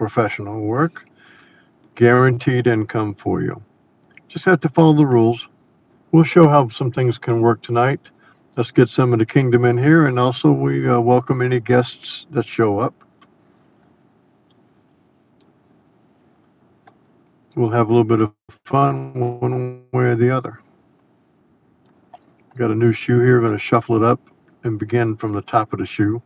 professional work, guaranteed income for you. Just have to follow the rules. We'll show how some things can work tonight. Let's get some of the kingdom in here, and also we welcome any guests that show up. We'll have a little bit of fun one way or the other. Got a new shoe here, going to shuffle it up and begin from the top of the shoe.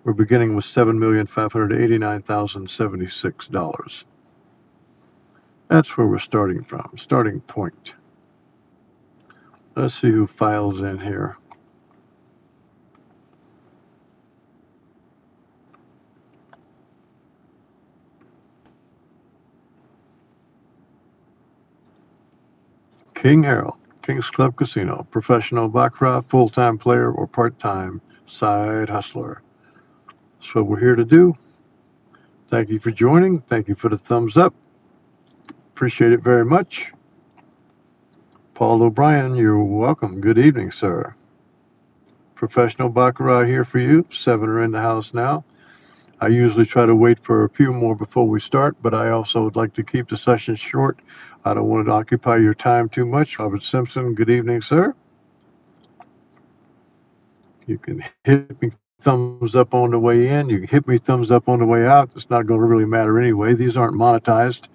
We're beginning with $7,589,076. That's where we're starting from, starting point. Let's see who files in here. King Harold, King's Club Casino, professional baccarat, full-time player or part-time side hustler. That's what we're here to do. Thank you for joining. Thank you for the thumbs up. Appreciate it very much. Paul O'Brien, you're welcome. Good evening, sir. Professional baccarat here for you. 7 are in the house now. I usually try to wait for a few more before we start, but I also would like to keep the session short. I don't want to occupy your time too much. Robert Simpson, good evening, sir. You can hit me thumbs up on the way in. You can hit me thumbs up on the way out. It's not going to really matter anyway. These aren't monetized.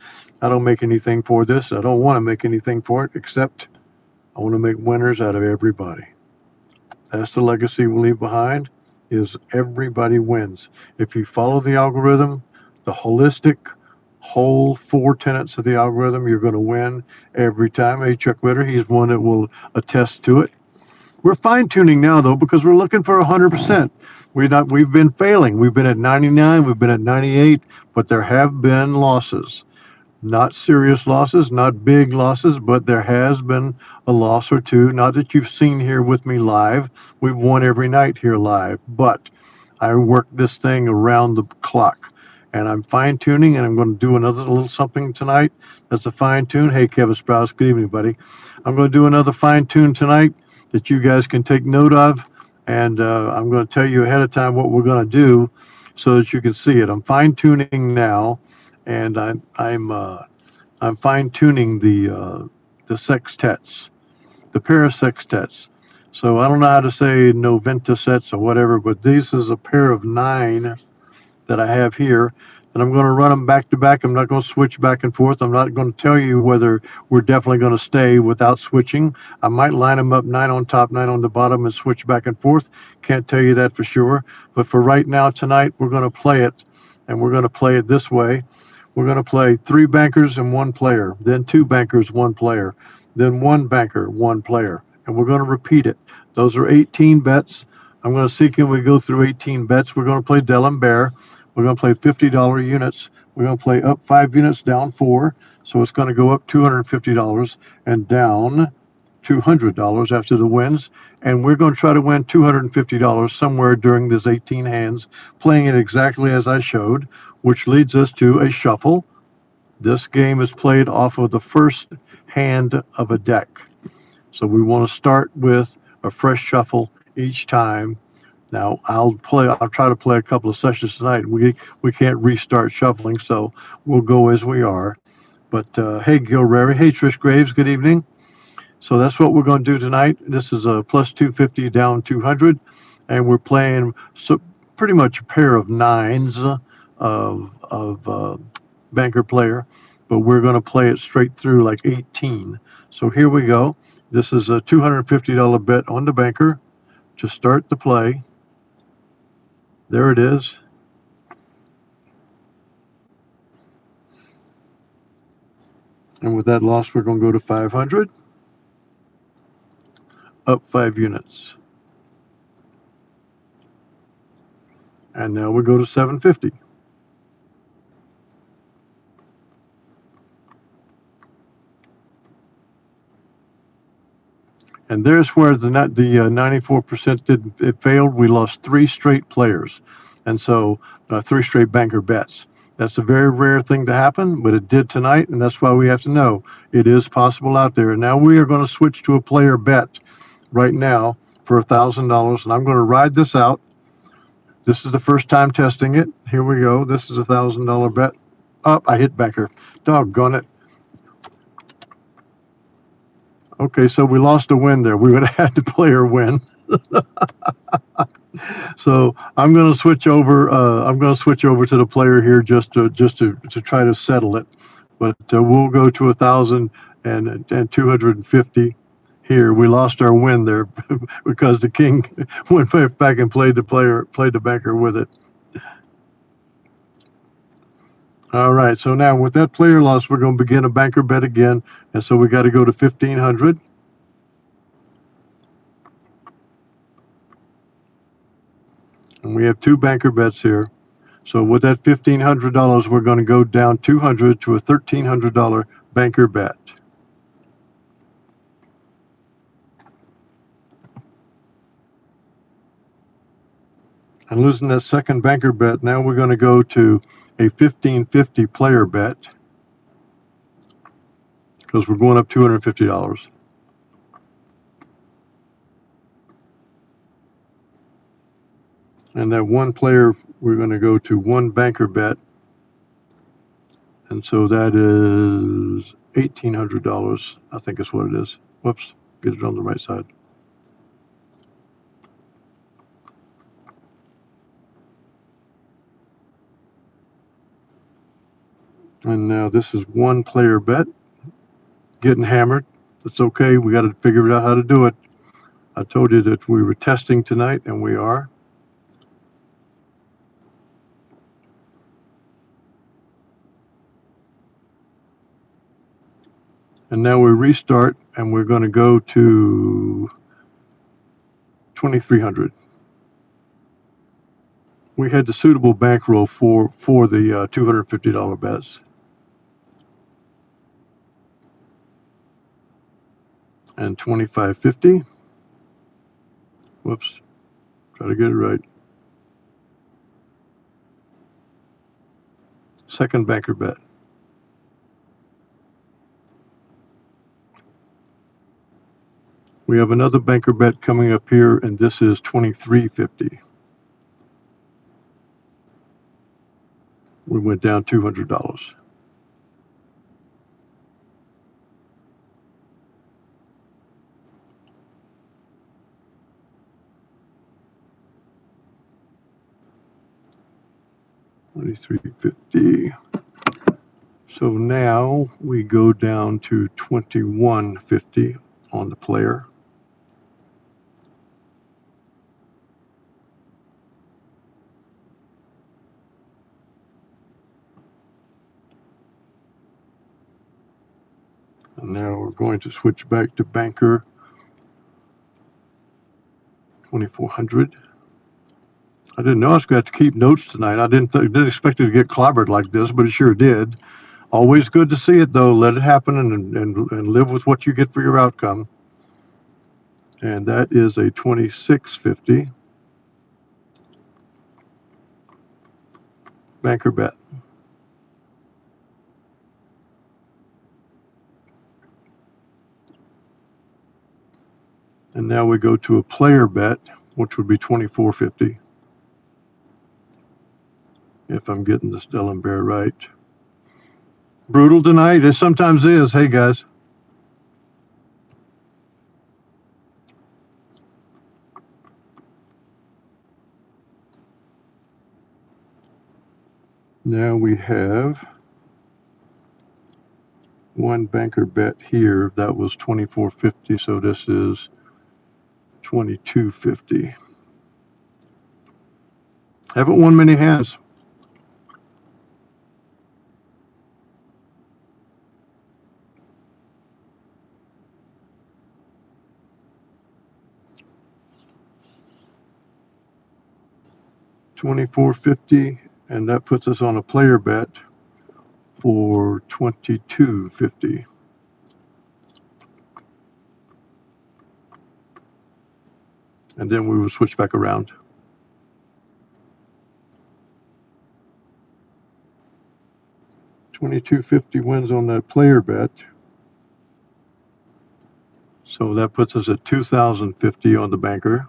I don't make anything for this. I don't want to make anything for it, except I want to make winners out of everybody. That's the legacy we leave behind, is everybody wins. If you follow the algorithm, the holistic, whole 4 tenets of the algorithm, you're going to win every time. Hey, Chuck Ritter, he's one that will attest to it. We're fine-tuning now, though, because we're looking for 100%. We've been failing. We've been at 99, we've been at 98, but there have been losses. Not serious losses, not big losses, but there has been a loss or two. Not that you've seen here with me live. We've won every night here live, but I work this thing around the clock. And I'm fine-tuning, and I'm going to do another little something tonight. That's a fine-tune. Hey, Kevin Sprouse, good evening, buddy. I'm going to do another fine-tune tonight that you guys can take note of, and I'm going to tell you ahead of time what we're going to do so that you can see it. I'm fine-tuning now, and I'm fine-tuning the sextets, the parasextets. So I don't know how to say noventa sets or whatever, but this is a pair of 9 that I have here, and I'm going to run them back to back. I'm not going to switch back and forth. I'm not going to tell you whether we're definitely going to stay without switching. I might line them up 9 on top, 9 on the bottom, and switch back and forth. Can't tell you that for sure. But for right now tonight, we're going to play it, and we're going to play it this way. We're going to play 3 bankers and 1 player, then 2 bankers, 1 player, then 1 banker, 1 player, and we're going to repeat it. Those are 18 bets. I'm going to see, can we go through 18 bets? We're going to play Del and Bear. We're going to play $50 units. We're going to play up 5 units, down 4. So it's going to go up $250 and down $200 after the wins. And we're going to try to win $250 somewhere during this 18 hands, playing it exactly as I showed, which leads us to a shuffle. This game is played off of the first hand of a deck. So we want to start with a fresh shuffle each time. Now I'll try to play a couple of sessions tonight. We can't restart shuffling, so we'll go as we are. But hey, Gil Rary, hey Trish Graves, good evening. So that's what we're going to do tonight. This is a plus 250 down 200, and we're playing pretty much a pair of 9s of banker player, but we're going to play it straight through like 18. So here we go. This is a $250 bet on the banker to start the play. There it is. And with that loss, we're going to go to 500. Up 5 units. And now we go to 750. And there's where the 94% it failed. We lost 3 straight players, and so 3 straight banker bets. That's a very rare thing to happen, but it did tonight, and that's why we have to know it is possible out there. And now we are going to switch to a player bet right now for $1,000, and I'm going to ride this out. This is the first time testing it. Here we go. This is a $1,000 bet. Up, I hit banker. Doggone it. Okay, so we lost a win there. We would have had the player win. So I'm going to switch over. I'm going to switch over to the player here just to try to settle it. But we'll go to 1,000 and 250 here. We lost our win there because the king went back and played the banker with it. All right. So now with that player loss, we're going to begin a banker bet again, and so we got to go to 1,500. And we have two banker bets here. So with that $1,500, we're going to go down 200 to a $1,300 banker bet. And losing that second banker bet, now we're going to go to a 1,550 player bet because we're going up $250. And that one player, we're going to go to one banker bet. And so that is $1,800, I think is what it is. Whoops, get it on the right side. And now this is one player bet, getting hammered. That's okay. We got to figure out how to do it. I told you that we were testing tonight, and we are. And now we restart, and we're going to go to 2,300. We had the suitable bankroll for the $250 bets. And 2,550. Whoops. Try to get it right. Second banker bet. We have another banker bet coming up here, and this is 2,350. We went down $200. $2,350. So now we go down to $2,150 on the player. And now we're going to switch back to banker 2,400. I didn't know I was going to have to keep notes tonight. I didn't expect it to get clobbered like this, but it sure did. Always good to see it, though. Let it happen and live with what you get for your outcome. And that is a 2,650 banker bet. And now we go to a player bet, which would be 2,450. If I'm getting this D'Alembert right. Brutal tonight, it sometimes is. Hey, guys. Now we have one banker bet here. That was 2,450, so this is 2,250. Haven't won many hands. $2,450, and that puts us on a player bet for $2,250. And then we will switch back around. $2,250 wins on that player bet. So that puts us at $2,050 on the banker.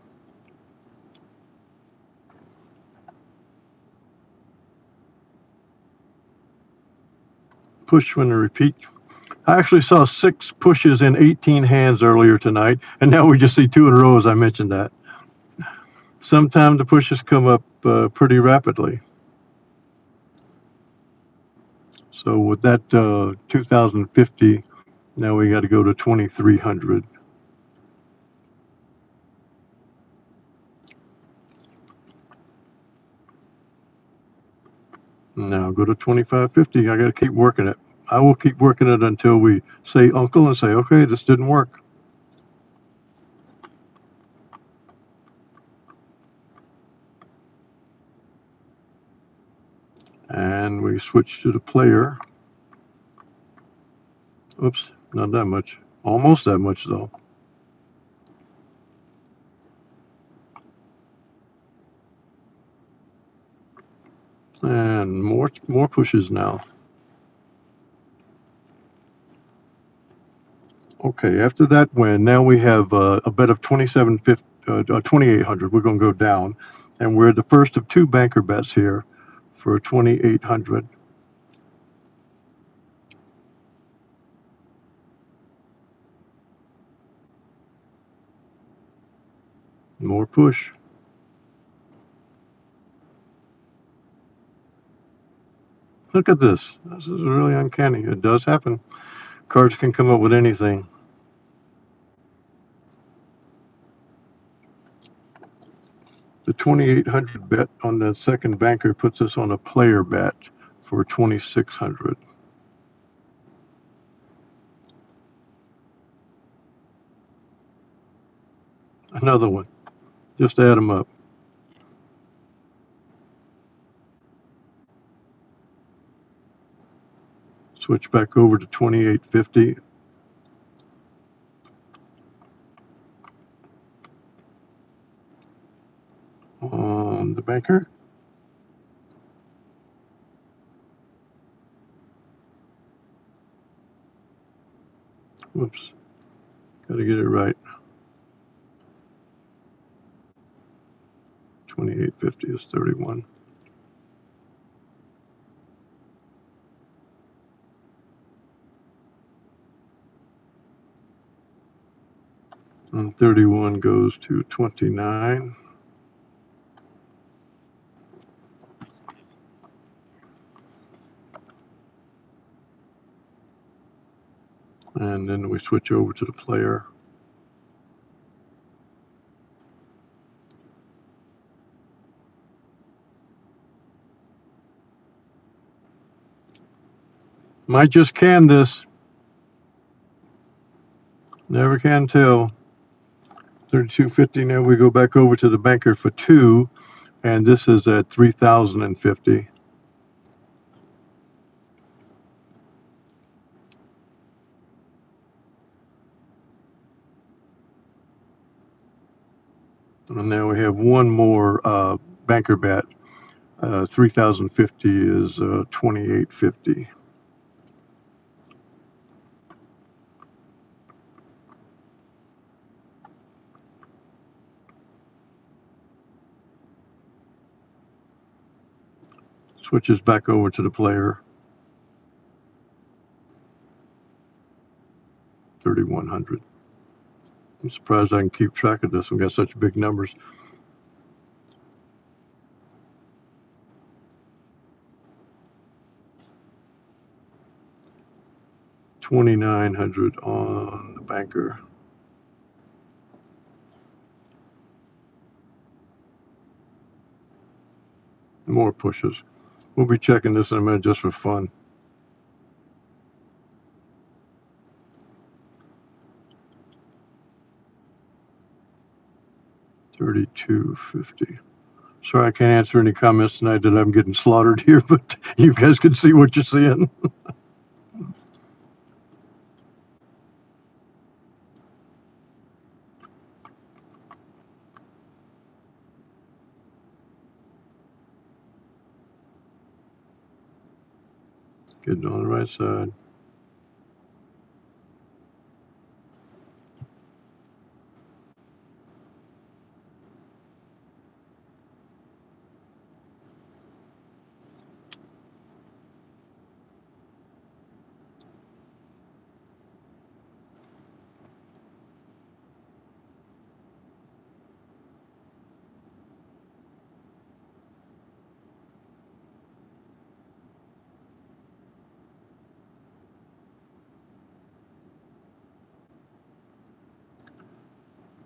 push when the repeat. I actually saw 6 pushes in 18 hands earlier tonight, and now we just see 2 in a row, as I mentioned that. Sometimes the pushes come up pretty rapidly. So with that 2050, now we got to go to 2300. Now go to 2550. I got to keep working it. I will keep working it until we say uncle and say, okay, this didn't work. And we switch to the player. Oops, not that much. Almost that much though. And more pushes now. Okay, after that win, now we have a bet of 2800. We're going to go down, and we're the first of 2 banker bets here for 2800. More push. Look at this. This is really uncanny. It does happen. Cards can come up with anything. The 2800 bet on the second banker puts us on a player bet for 2600. Another one. Just add them up. Switch back over to 2850. On the banker. Whoops. Got to get it right. 2850 is 31. And 31 goes to 29. And then we switch over to the player. Might just can this. Never can tell. 3250. Now we go back over to the banker for 2, and this is at 3050. And now we have one more banker bet. 3050 is 2850. Switches back over to the player. 3100. I'm surprised I can keep track of this. We've got such big numbers. 2900 on the banker. More pushes. We'll be checking this in a minute just for fun. $32.50. Sorry, I can't answer any comments tonight that I'm getting slaughtered here, but you guys can see what you're seeing. Getting on the right side.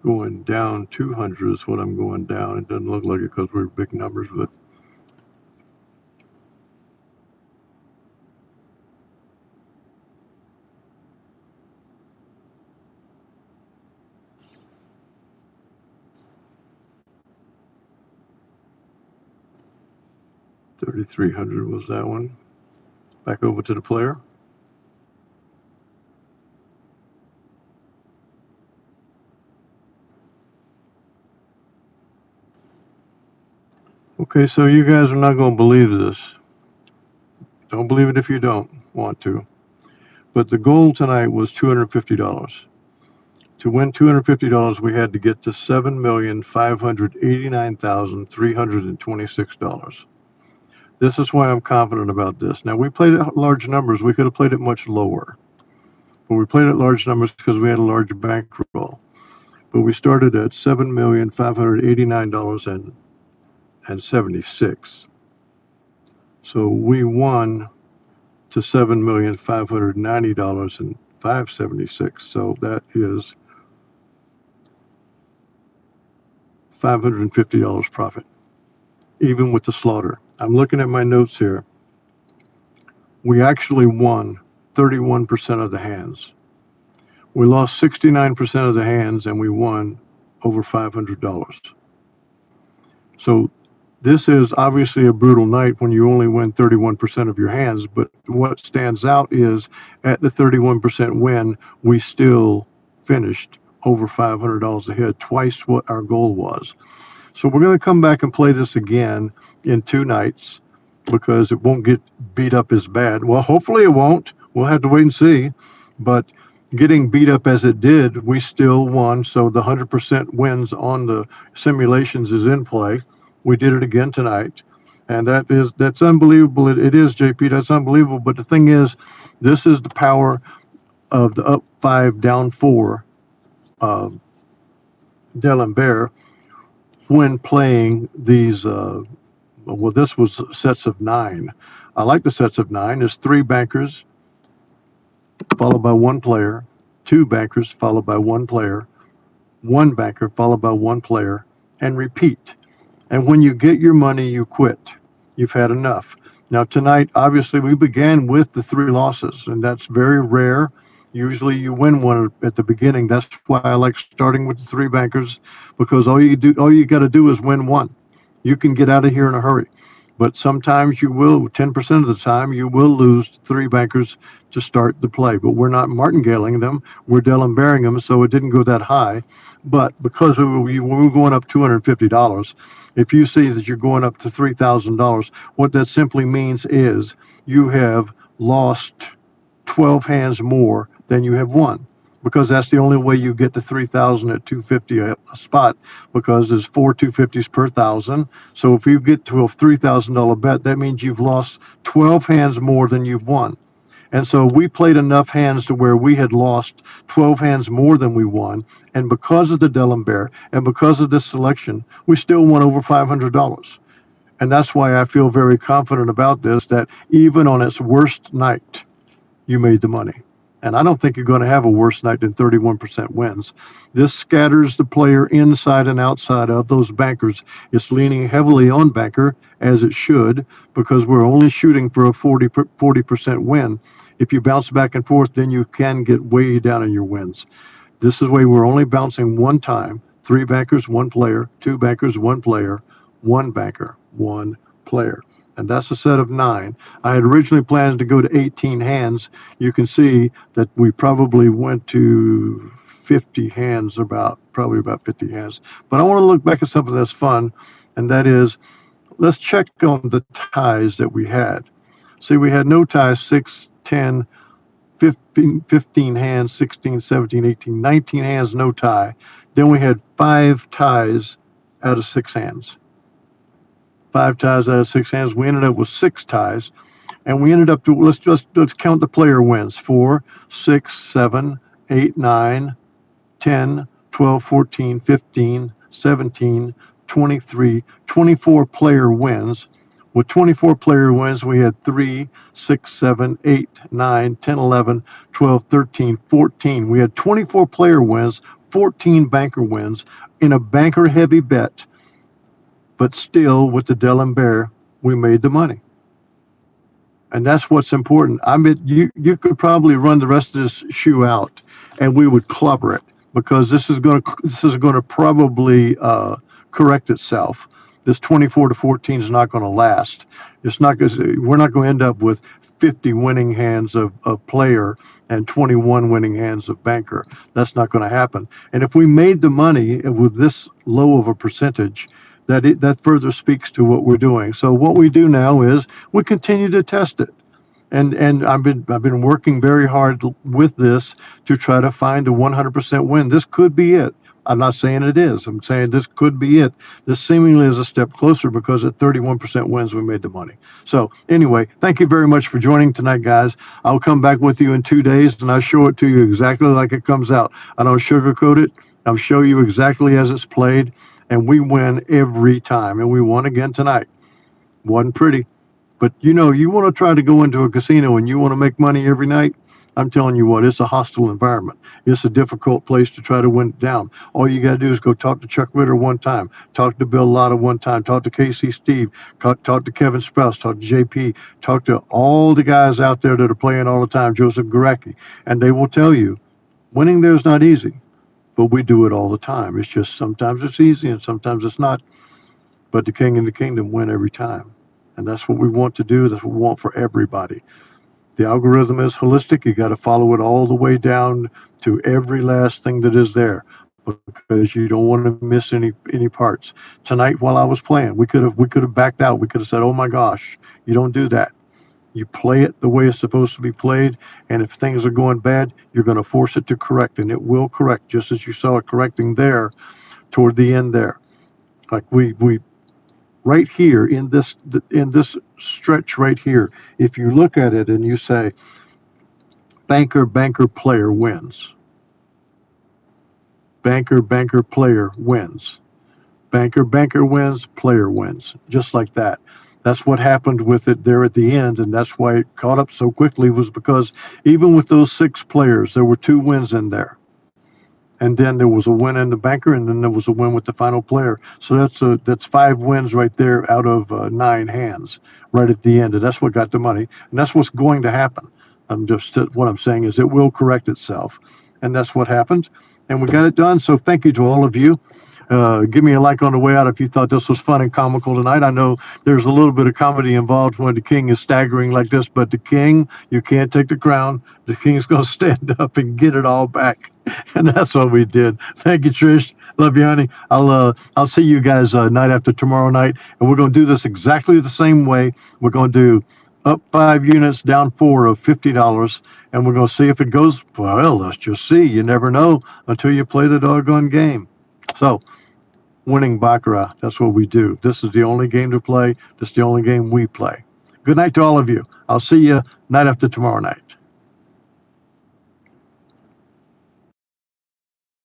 going down 200 is what I'm going down. It doesn't look like it because we're big numbers, but $3,300 was that one. Back over to the player. Okay, so you guys are not going to believe this. Don't believe it if you don't want to. But the goal tonight was $250. To win $250, we had to get to $7,589,326. This is why I'm confident about this. Now, we played at large numbers. We could have played it much lower. But we played at large numbers because we had a large bankroll. But we started at $7,589,76. So we won to $7,590,576. So that is $550 profit, even with the slaughter. I'm looking at my notes here. We actually won 31% of the hands. We lost 69% of the hands, and we won over $500. So this is obviously a brutal night when you only win 31% of your hands, but what stands out is at the 31% win, we still finished over $500 a head, twice what our goal was. So we're going to come back and play this again in 2 nights because it won't get beat up as bad. Well, hopefully it won't. We'll have to wait and see. But getting beat up as it did, we still won. So the 100% wins on the simulations is in play. We did it again tonight. And that's unbelievable. It is, JP. That's unbelievable. But the thing is, this is the power of the up 5, down 4 D'Alembert when playing these. Well, this was sets of 9. I like the sets of 9. There's 3 bankers, followed by 1 player, 2 bankers, followed by 1 player, 1 banker, followed by 1 player, and repeat. And when you get your money, you quit. You've had enough. Now, tonight, obviously, we began with the 3 losses, and that's very rare. Usually you win one at the beginning. That's why I like starting with the 3 bankers, because all you got to do is win 1. You can get out of here in a hurry. But sometimes you will, 10% of the time, you will lose 3 bankers to start the play. But we're not martingaling them, we're D'Alemberting them, so it didn't go that high. But because we were going up $250, if you see that you're going up to $3,000, what that simply means is you have lost 12 hands more than you have won, because that's the only way you get to 3,000 at 250 a spot, because there's 4 250s per 1,000. So if you get to a $3,000 bet, that means you've lost 12 hands more than you've won. And so we played enough hands to where we had lost 12 hands more than we won. And because of the D'Alembert and because of this selection, we still won over $500. And that's why I feel very confident about this, that even on its worst night, you made the money. And I don't think you're going to have a worse night than 31% wins. This scatters the player inside and outside of those bankers. It's leaning heavily on banker, as it should, because we're only shooting for a 40% win. If you bounce back and forth, then you can get way down in your wins. This is why we're only bouncing 1 time. 3 bankers, 1 player, 2 bankers, 1 player, 1 banker, 1 player. And that's a set of 9. I had originally planned to go to 18 hands. You can see that we probably went to 50 hands, probably about 50 hands. But I want to look back at something that's fun, and that is, let's check on the ties that we had. See, we had no ties, 6, 10, 15 hands, 16, 17, 18, 19 hands, no tie. Then we had 5 ties out of 6 hands. 5 ties out of 6 hands. We ended up with 6 ties, and we ended up to, let's count the player wins: 4, 6, 7, 8, 9, 10, 12, 14, 15, 17, 23, 24 player wins. With 24 player wins, we had 3, 6, 7, 8, 9, 10, 11, 12, 13, 14. We had 24 player wins, 14 banker wins in a banker heavy bet, but still with the Dell & Bear, we made the money. And that's what's important. I mean, you could probably run the rest of this shoe out and we would clubber it, because this is going to probably correct itself. This 24 to 14 is not going to last. It's not going. We're not going to end up with 50 winning hands of player and 21 winning hands of banker. That's not going to happen. And if we made the money with this low of a percentage, that further speaks to what we're doing. So what we do now is we continue to test it. And I've been working very hard with this to try to find a 100% win. This could be it. I'm not saying it is. I'm saying this could be it. This seemingly is a step closer, because at 31% wins, we made the money. So anyway, thank you very much for joining tonight, guys. I'll come back with you in 2 days, and I'll show it to you exactly like it comes out. I don't sugarcoat it. I'll show you exactly as it's played, and we win every time. And we won again tonight. Wasn't pretty. But you want to try to go into a casino and you want to make money every night, I'm telling you what, it's a hostile environment. It's a difficult place to try to win it down. All you got to do is go talk to Chuck Ritter one time, talk to Bill Lotta one time, talk to Casey Steve, talk to Kevin Sprouse, talk to JP, talk to all the guys out there that are playing all the time, Joseph Garacki, and they will tell you, winning there is not easy, but we do it all the time. It's just sometimes it's easy and sometimes it's not, but the king and the kingdom win every time. And that's what we want to do. That's what we want for everybody. The algorithm is holistic. You got to follow it all the way down to every last thing that is there, because you don't want to miss any parts. Tonight, while I was playing, we could have backed out. We could have said, "Oh my gosh, you don't do that. You play it the way it's supposed to be played. And if things are going bad, you're going to force it to correct, and it will correct, just as you saw it correcting there toward the end there. Like we right here in this stretch right here, if you look at it and you say banker player wins, banker player wins, banker wins, player wins, just like that. That's what happened with it there at the end, and that's why it caught up so quickly, was because even with those 6 players, there were 2 wins in there. And then there was a win in the banker, and then there was a win with the final player. So that's 5 wins right there out of 9 hands right at the end. And that's what got the money. And that's what's going to happen. What I'm saying is it will correct itself. And that's what happened. And we got it done. So thank you to all of you. Give me a like on the way out if you thought this was fun and comical tonight. I know there's a little bit of comedy involved when the king is staggering like this, but the king, you can't take the crown. The king's going to stand up and get it all back. And that's what we did. Thank you, Trish. Love you, honey. I'll see you guys night after tomorrow night, and we're going to do this exactly the same way. We're going to do up 5 units, down 4 of $50, and we're going to see if it goes. Well, let's just see. You never know until you play the doggone game. So, winning Baccarat, that's what we do. This is the only game to play. This is the only game we play. Good night to all of you. I'll see you night after tomorrow night.